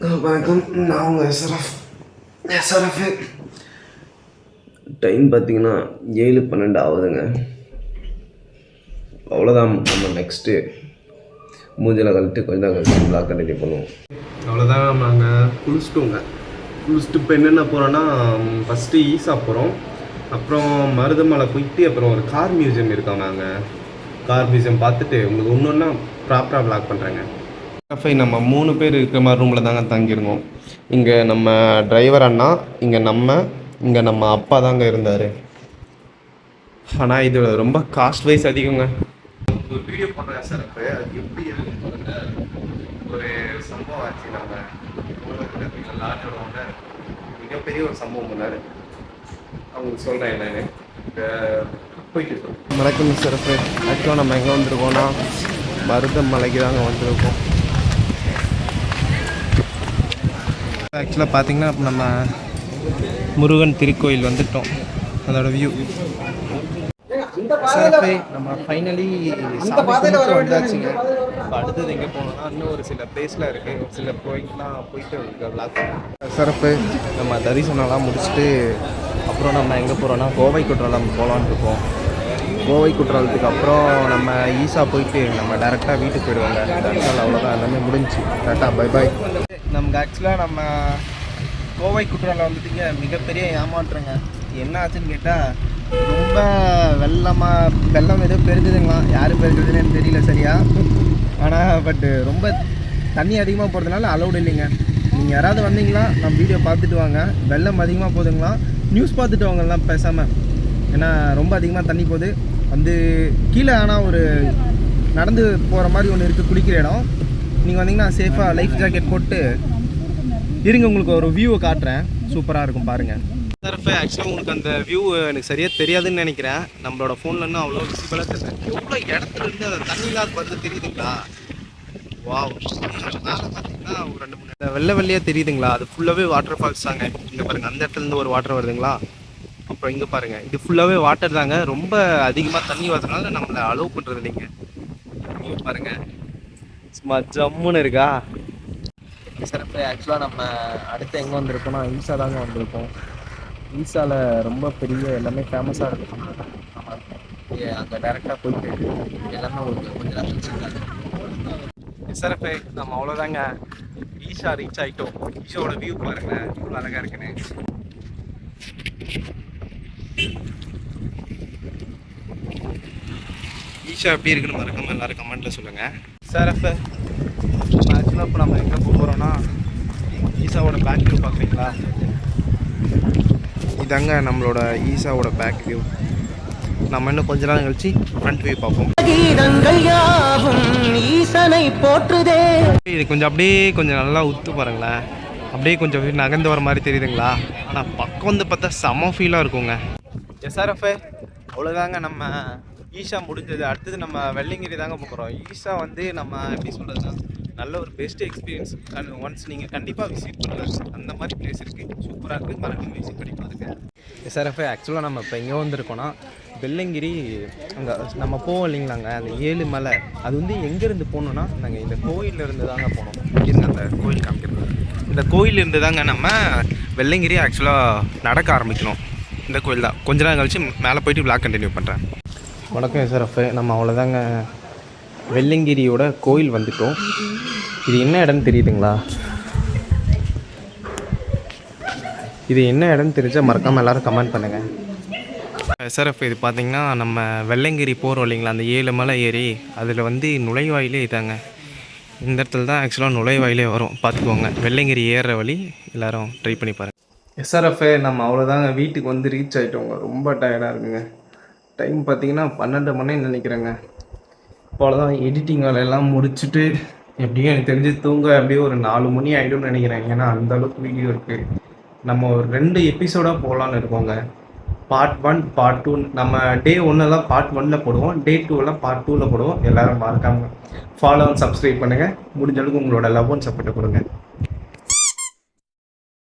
வணக்கம், நான் உங்கள் எஸ்ஆர்எஃப். டைம் பார்த்தீங்கன்னா 7:12 ஆகுதுங்க. அவ்வளோதான். நம்ம நெக்ஸ்ட்டு மூஞ்சில் கழிட்டு கொஞ்சம் கழிச்சு பிளாக் கண்டினியூ பண்ணுவோம். அவ்வளோதான். நாங்கள் குளிச்சுட்டோங்க. குளிச்சுட்டு இப்போ என்னென்ன போகிறோன்னா, ஃபஸ்ட்டு ஈஸா போகிறோம், அப்புறம் மருதமலை போயிட்டு அப்புறம் ஒரு கார் மியூசியம் இருக்காங்க. அங்கே கார் மியூசியம் பார்த்துட்டு உங்களுக்கு ஒன்று ஒன்றா ப்ராப்பராக பிளாக் பண்ணுறேங்க. நம்ம 3 பேர் இருக்கிற மாதிரி ரூமில் தாங்க தங்கியிருந்தோம். இங்கே நம்ம டிரைவர் அண்ணா, இங்கே நம்ம அப்பா தாங்க இருந்தார். ஆனால் இது ரொம்ப காஸ்ட் வைஸ் அதிகங்க. ஒரு வீடியோ பண்ணுறேன் சார். அப்போ அது எப்படி ஒரு சம்பவம் ஆச்சு. நம்ம லாட்டோட மிகப்பெரிய ஒரு சம்பவம் பண்ணார். அவங்களுக்கு சொல்கிறேன் என்னன்னு. போயிட்டு வணக்கம் சார். ஆக்சுவலாக நம்ம எங்கே வந்திருக்கோம்னா மருதமலைக்கு தாங்க வந்திருக்கோம். ஆக்சுவலாக பார்த்தீங்கன்னா நம்ம முருகன் திருக்கோயில் வந்துட்டோம். அதோட வியூ நம்ம ஃபைனலி வந்தாச்சுங்க. இப்போ அடுத்தது எங்கே போனோம்னா இன்னும் ஒரு சில பிளேஸில் இருக்குது. ஒரு சில கோயிலுக்குலாம் போயிட்டு விளாக் சிறப்பு. நம்ம தரிசனம்லாம் முடிச்சுட்டு அப்புறம் நம்ம எங்கே போகிறோன்னா கோவை குற்றாலம் போகலான்னு இருக்கோம். கோவை குற்றாலத்துக்கு அப்புறம் நம்ம ஈஸா போயிட்டு நம்ம டேரெக்டாக வீட்டுக்கு போயிடுவாங்க. தரிசனம் அவ்வளோதான், எல்லாமே முடிஞ்சு. Tata bye bye. நமக்கு ஆக்சுவலாக நம்ம கோவை குற்றாலம் வந்துட்டுங்க மிகப்பெரிய ஏமாற்றுங்க. என்ன ஆச்சுன்னு கேட்டால், ரொம்ப வெள்ளம் எதுவும் பெருகுதுங்களா, யார் பெருகுதுன்னு எனக்கு தெரியல சரியா. ஆனால் ரொம்ப தண்ணி அதிகமாக போகிறதுனால அலௌடு இல்லைங்க. நீங்கள் யாராவது வந்தீங்களா நம்ம வீடியோ பார்த்துட்டு வாங்க. வெள்ளம் அதிகமாக போகுதுங்களா, நியூஸ் பார்த்துட்டு வாங்கலாம் பேசாமல். ஏன்னா ரொம்ப அதிகமாக தண்ணி போகுது. கீழே ஆனால் ஒரு நடந்து போகிற மாதிரி ஒன்று இருக்குது, குளிக்கிற இடம். நீங்கள் வந்தீங்கன்னா சேஃபாக லைஃப் ஜாக்கெட் போட்டு இருங்க. உங்களுக்கு ஒரு வியூவை காட்டுறேன், சூப்பராக இருக்கும் பாருங்கள். ஆக்சுவலாக உங்களுக்கு அந்த வியூ எனக்கு சரியாக தெரியாதுன்னு நினைக்கிறேன். நம்மளோட ஃபோனில் இன்னும் அவ்வளோ விசிபிளாக தெரியல. எவ்வளோ இடத்துல இருந்து அந்த தண்ணிலாம் வந்து தெரியுதுங்களா? வாவ். மேலே பார்த்தீங்கன்னா ஒரு 2-3 வெள்ளையாக தெரியுதுங்களா? அது ஃபுல்லாகவே வாட்டர் ஃபால்ஸ் தாங்க. இங்கே பாருங்கள், அந்த இடத்துலேருந்து ஒரு வாட்டர் வருதுங்களா. அப்புறம் இங்கே பாருங்கள், இது ஃபுல்லாகவே வாட்டர் தாங்க. ரொம்ப அதிகமாக தண்ணி வரதுனால நம்மளை அலோவ் பண்ணுறது இல்லைங்க. இங்கே பாருங்கள், சும்மா ஜம்முன்னு இருக்கா. சிறப்பு. ஆக்சுவலாக நம்ம அடுத்து எங்கே வந்திருக்கோம்னா ஈஸா தாங்க வந்திருக்கோம். ஈஸாவில் ரொம்ப பெரிய எல்லாமே ஃபேமஸாக இருக்கும். ஆமாம், அங்கே டேரெக்டாக போயிட்டு எல்லாமே உங்களுக்கு கொஞ்சம் நேரம் சொல்லுறாங்க. சிறப்பு. நம்ம அவ்வளோதாங்க, ஈஸா ரீச் ஆகிட்டோம். ஈஸாவோட வியூ பாருங்கள் இவ்வளோ அழகாக இருக்குன்னு. ஈஷா எப்படி இருக்குன்னு மறக்காம எல்லாரும் கமெண்ட்ல சொல்லுங்க. சார் அப்போ ஆக்சுவலாக இப்போ நம்ம எங்கே போகிறோன்னா ஈஸாவோட பேக் வியூ பார்க்குறீங்களா? இதாங்க நம்மளோட ஈஸாவோட பேக் வியூ. நம்ம இன்னும் கொஞ்ச நாள் கழிச்சு ஃப்ரண்ட் வியூ பார்ப்போம். இது கொஞ்சம் அப்படியே கொஞ்சம் நல்லா உத்து பாருங்களேன். அப்படியே கொஞ்சம் நகர்ந்து வர மாதிரி தெரியுதுங்களா? ஆனால் பக்கம் வந்து பார்த்தா செம ஃபீலாக இருக்குங்க. எஸ்ஆர்எஃப் அவ்வளோதாங்க. நம்ம ஈஷா முடிஞ்சது. அடுத்தது நம்ம வெள்ளிங்கிரி தாங்க போகிறோம். ஈஷா நம்ம எப்படி சொல்கிறதுனா நல்ல ஒரு பெஸ்ட் எக்ஸ்பீரியன்ஸ். ஒன்ஸ் நீங்கள் கண்டிப்பாக விசிட் பண்ணுங்கள். அந்த மாதிரி பிளேஸ் இருக்குது, சூப்பராக இருக்குது. மறக்காம விசிட் பண்ணி பாருங்க. எஸ்ஆர்எஃப் ஆக்சுவலாக நம்ம இப்போ எங்கே வந்திருக்கோன்னா வெள்ளங்கிரி. அங்கே நம்ம போவோம் இல்லைங்களாங்க, அந்த 7 மலை. அது எங்கேருந்து போகணுன்னா நாங்கள் இந்த கோயிலேருந்து தாங்க போனோம். இருங்க அந்த கோயில் காமிக்கிறது. இந்த கோயிலேருந்து தாங்க நம்ம வெள்ளங்கிரி ஆக்சுவலாக நடக்க ஆரம்பிக்கணும். இந்த கோயில் தான். கொஞ்ச நேரம் கழிச்சு மேலே போயிட்டு விளாக் கண்டினியூ பண்ணுறேன். வணக்கம் எஸ்ஆர்எஃப். நம்ம அவ்வளோதாங்க வெள்ளங்கிரியோட கோயில் வந்துட்டோம். இது என்ன இடம்னு தெரியுதுங்களா? இது என்ன இடம்னு தெரிஞ்சால் மறக்காமல் எல்லோரும் கமெண்ட் பண்ணுங்கள். எஸ்ஆர்எஃப் இது பார்த்திங்கன்னா நம்ம வெள்ளங்கிரி போகிறோம் இல்லைங்களா, அந்த 7 மலை ஏறி அதில் நுழைவாயிலே இதாங்க. இந்த இடத்துல தான் ஆக்சுவலாக நுழைவாயிலே வரும். பார்த்துக்கோங்க, வெள்ளங்கிரி ஏறுற வழி எல்லோரும் ட்ரை பண்ணி பாருங்கள். எஸ்ஆர்எஃப் நம்ம அவ்வளோதாங்க வீட்டுக்கு ரீச் ஆகிட்டோங்க. ரொம்ப டயர்டாக இருக்குங்க. டைம் பார்த்திங்கன்னா 12 மணின்னு நினைக்கிறேங்க. அவ்வளோதான் எடிட்டிங் வேலையெல்லாம் முடிச்சுட்டு எப்படியும் எனக்கு தெரிஞ்சு தூங்க அப்படியே ஒரு 4 மணி ஆகிடும்னு நினைக்கிறேன். ஏன்னா அந்தளவுக்கு வீடியோ இருக்குது. நம்ம ஒரு 2 எபிசோடாக போகலான்னு இருக்கோங்க. Part 1 part 2. நம்ம டே 1 பார்ட் 1 போடுவோம், டே 2 பார்ட் 2 போடுவோம். எல்லோரும் மறக்காமல் ஃபாலோ அண்ட் சப்ஸ்கிரைப் பண்ணுங்கள். முடிஞ்ச அளவுக்கு உங்களோட லவ் அண்ட் சப்போர்ட்டை கொடுங்க.